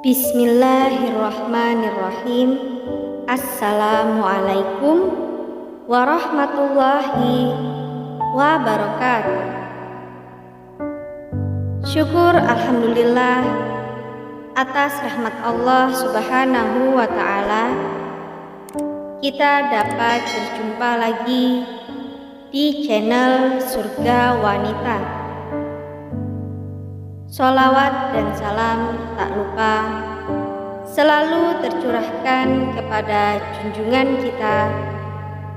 Bismillahirrahmanirrahim. Assalamualaikum warahmatullahi wabarakatuh. Syukur alhamdulillah atas rahmat Allah Subhanahu wa ta'ala, kita dapat berjumpa lagi di channel Surga Wanita. Sholawat dan salam tak lupa selalu tercurahkan kepada junjungan kita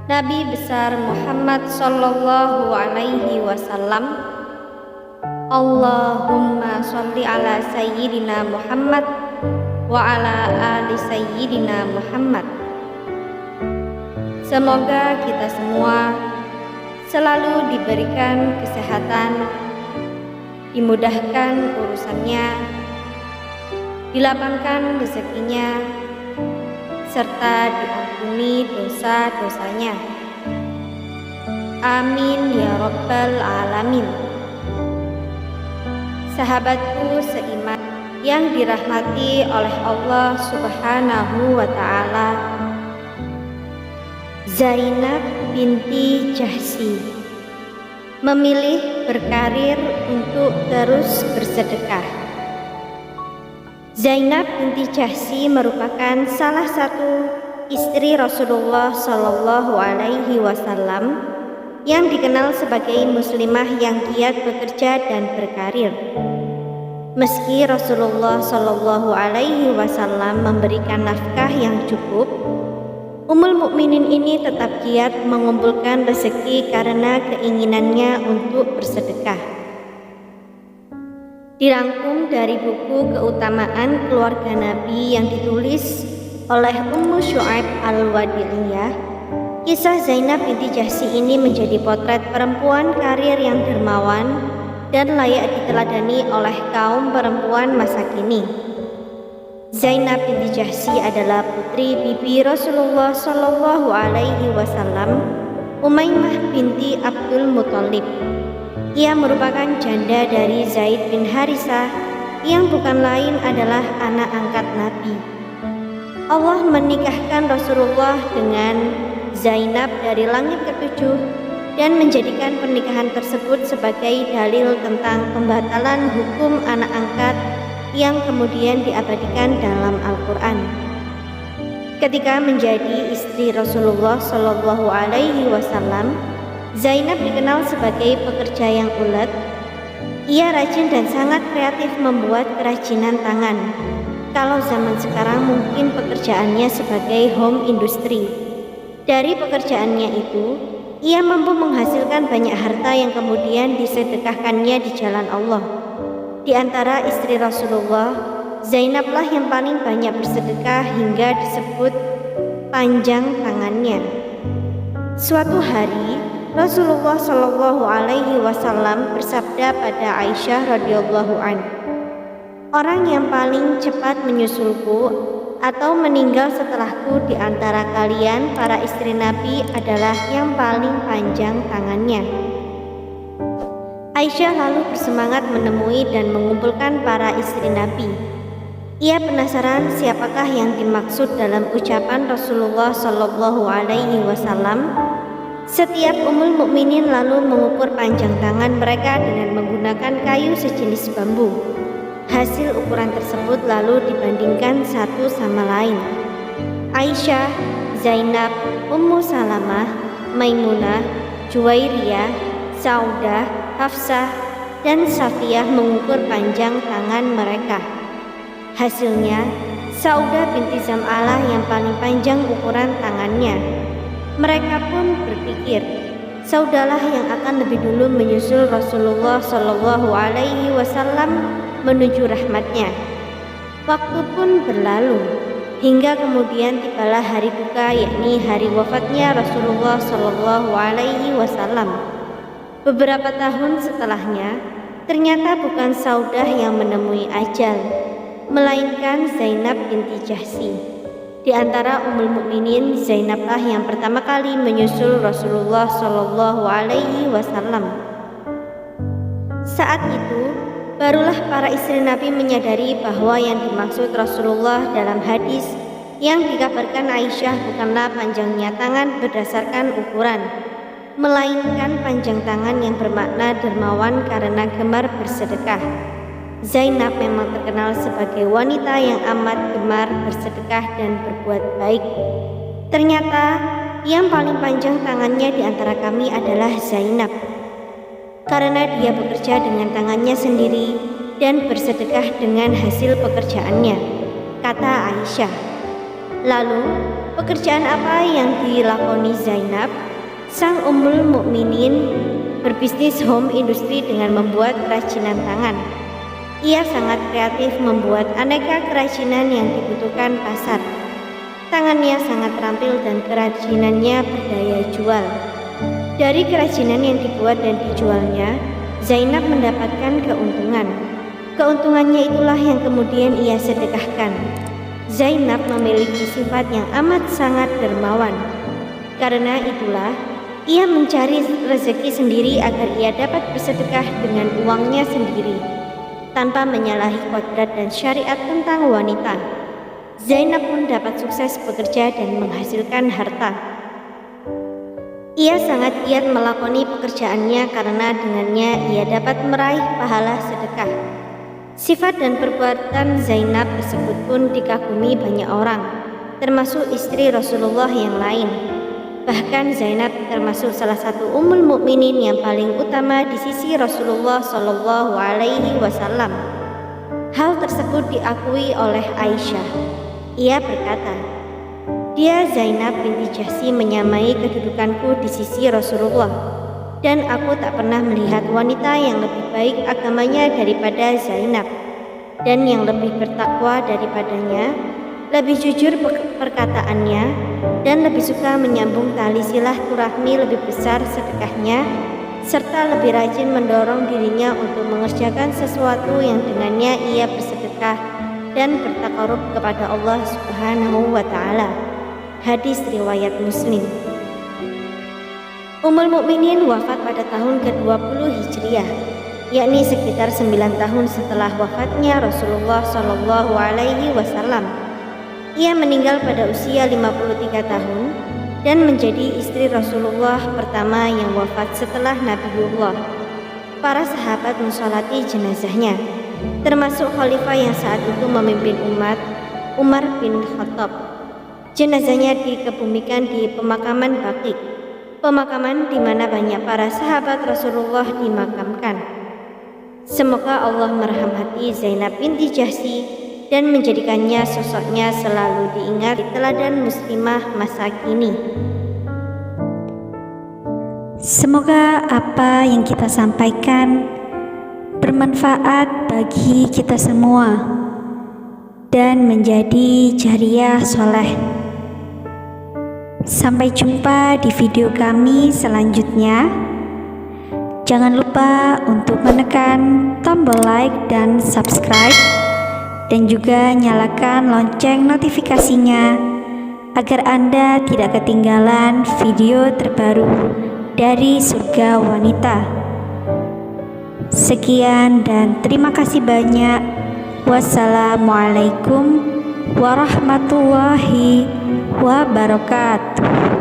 Nabi besar Muhammad sallallahu alaihi wasallam. Allahumma sholli ala sayyidina Muhammad wa ala ali sayyidina Muhammad. Semoga kita semua selalu diberikan kesehatan, dimudahkan urusannya, dilapangkan rezekinya, serta diampuni dosa-dosanya. Amin ya rabbal alamin. Sahabatku seiman yang dirahmati oleh Allah Subhanahu wa ta'ala, Zainab binti Jahsy memilih berkarir untuk terus bersedekah. Zainab binti Jahsy merupakan salah satu istri Rasulullah Shallallahu Alaihi Wasallam yang dikenal sebagai muslimah yang giat bekerja dan berkarir. Meski Rasulullah Shallallahu Alaihi Wasallam memberikan nafkah yang cukup, Ummul Mukminin ini tetap giat mengumpulkan rezeki karena keinginannya untuk bersedekah. Dirangkum dari buku Keutamaan Keluarga Nabi yang ditulis oleh Ummu Syu'aib Al-Wadi'iyah, kisah Zainab binti Jahsy ini menjadi potret perempuan karir yang dermawan dan layak diteladani oleh kaum perempuan masa kini. Zainab binti Jahsy adalah putri bibi Rasulullah Shallallahu Alaihi Wasallam, Umaymah binti Abdul Muthalib. Ia merupakan janda dari Zaid bin Harisah yang bukan lain adalah anak angkat Nabi. Allah menikahkan Rasulullah dengan Zainab dari langit ketujuh dan menjadikan pernikahan tersebut sebagai dalil tentang pembatalan hukum anak angkat yang kemudian diabadikan dalam Al-Quran. Ketika menjadi istri Rasulullah Shallallahu Alaihi Wasallam, Zainab dikenal sebagai pekerja yang ulet. Ia rajin dan sangat kreatif membuat kerajinan tangan. Kalau zaman sekarang mungkin pekerjaannya sebagai home industry. Dari pekerjaannya itu, ia mampu menghasilkan banyak harta yang kemudian disedekahkannya di jalan Allah. Di antara istri Rasulullah, Zainablah yang paling banyak bersedekah hingga disebut panjang tangannya. Suatu hari, Rasulullah Shallallahu Alaihi Wasallam bersabda pada Aisyah radhiyallahu anha, "Orang yang paling cepat menyusulku atau meninggal setelahku di antara kalian para istri Nabi adalah yang paling panjang tangannya." Aisyah lalu bersemangat menemui dan mengumpulkan para istri Nabi. Ia penasaran siapakah yang dimaksud dalam ucapan Rasulullah Shallallahu Alaihi Wasallam. Setiap Ummul Mukminin lalu mengukur panjang tangan mereka dengan menggunakan kayu sejenis bambu. Hasil ukuran tersebut lalu dibandingkan satu sama lain. Aisyah, Zainab, Ummu Salamah, Maimunah, Juwairiyah, Saudah, Hafsah, dan Safiyah mengukur panjang tangan mereka. Hasilnya, Saudah binti Zam'alah yang paling panjang ukuran tangannya. Mereka pun berpikir, Saudahlah yang akan lebih dulu menyusul Rasulullah Shallallahu Alaihi Wasallam menuju rahmatnya. Waktu pun berlalu, hingga kemudian tibalah hari duka, yakni hari wafatnya Rasulullah Shallallahu Alaihi Wasallam. Beberapa tahun setelahnya, ternyata bukan Saudah yang menemui ajal, melainkan Zainab binti Jahsy. Di antara Ummul Mukminin, Zainablah yang pertama kali menyusul Rasulullah Shallallahu Alaihi Wasallam. Saat itu, Barulah para istri Nabi menyadari bahwa yang dimaksud Rasulullah dalam hadis yang dikabarkan Aisyah bukanlah panjangnya tangan berdasarkan ukuran, melainkan panjang tangan yang bermakna dermawan karena gemar bersedekah. Zainab memang terkenal sebagai wanita yang amat gemar bersedekah dan berbuat baik. Ternyata yang paling panjang tangannya di antara kami adalah Zainab, karena dia bekerja dengan tangannya sendiri dan bersedekah dengan hasil pekerjaannya, kata Aisyah. Lalu, pekerjaan apa yang dilakoni Zainab? Sang Ummul Mukminin berbisnis home industry dengan membuat kerajinan tangan. Ia sangat kreatif membuat aneka kerajinan yang dibutuhkan pasar. Tangannya sangat terampil dan kerajinannya berdaya jual. Dari kerajinan yang dibuat dan dijualnya, Zainab mendapatkan keuntungan. Keuntungannya itulah yang kemudian ia sedekahkan. Zainab memiliki sifat yang amat sangat dermawan. Karena itulah, ia mencari rezeki sendiri agar ia dapat bersedekah dengan uangnya sendiri, tanpa menyalahi kodrat dan syariat tentang wanita. Zainab pun dapat sukses bekerja dan menghasilkan harta. Ia sangat giat melakoni pekerjaannya karena dengannya ia dapat meraih pahala sedekah. Sifat dan perbuatan Zainab tersebut pun dikagumi banyak orang, termasuk istri Rasulullah yang lain. Bahkan Zainab termasuk salah satu ummul mukminin yang paling utama di sisi Rasulullah Shallallahu Alaihi Wasallam. Hal tersebut diakui oleh Aisyah. Ia berkata, "Dia Zainab binti Jahsy menyamai kedudukanku di sisi Rasulullah, dan aku tak pernah melihat wanita yang lebih baik agamanya daripada Zainab, dan yang lebih bertakwa daripadanya, lebih jujur perkataannya, dan lebih suka menyambung tali silaturahmi, lebih besar sedekahnya, serta lebih rajin mendorong dirinya untuk mengerjakan sesuatu yang dengannya ia bersedekah dan bertakarub kepada Allah Subhanahu wa Ta'ala." Hadis riwayat Muslim. Ummul Mukminin wafat pada tahun ke-20 Hijriah, yakni sekitar 9 tahun setelah wafatnya Rasulullah Shallallahu Alaihi Wasallam. Ia meninggal pada usia 53 tahun dan menjadi istri Rasulullah pertama yang wafat setelah Nabiullah. Para sahabat mensolati jenazahnya, termasuk khalifah yang saat itu memimpin umat, Umar bin Khattab. Jenazahnya dikebumikan di pemakaman Baqi', pemakaman di mana banyak para sahabat Rasulullah dimakamkan. Semoga Allah merahmati Zainab binti Jahsy dan menjadikannya sosoknya selalu diingat di teladan muslimah masa kini. Semoga apa yang kita sampaikan bermanfaat bagi kita semua dan menjadi jariyah soleh. Sampai jumpa di video kami selanjutnya. Jangan lupa untuk menekan tombol like dan subscribe, dan juga nyalakan lonceng notifikasinya agar Anda tidak ketinggalan video terbaru dari Surga Wanita. Sekian dan terima kasih banyak. Wassalamualaikum warahmatullahi wabarakatuh.